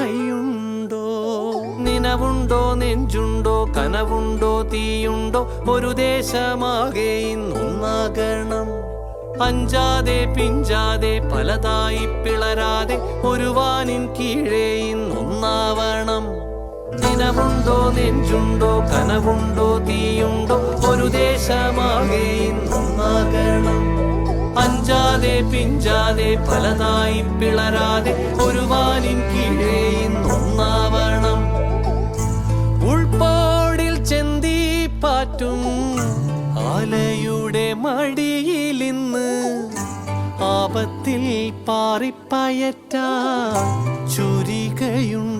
കൈയുണ്ടോ? നിനവുണ്ടോ, നെഞ്ചുണ്ടോ, കനവുണ്ടോ, തീയുണ്ടോ? ഒരു ദേശമാകെ ഇന്നൊന്നാകണം. അഞ്ചാതെ പിഞ്ചാതെ പലതായി പിളരാതെ ഒരു വാനിൻ കീഴേ ഇന്നൊന്നാവണം. നിനവുണ്ടോ, നെഞ്ചുണ്ടോ, കനവുണ്ടോ, തീയുണ്ടോ? ഒരു ദേശമാകെ ഇന്നൊന്നാകണം. അഞ്ചാതെ പിഞ്ചാതെ പലതായി പിളരാതെ ഒരു വാനിൻ കീഴേ ഇന്നൊന്നാവണം. ഉൾപ്പാടിൽ ചെന്തി പാറ്റും ആലയുടെ മടിയിലിന്ന് ആപത്തിൽ പാറിപ്പയറ്റാൻ ചുരികയുണ്ട്.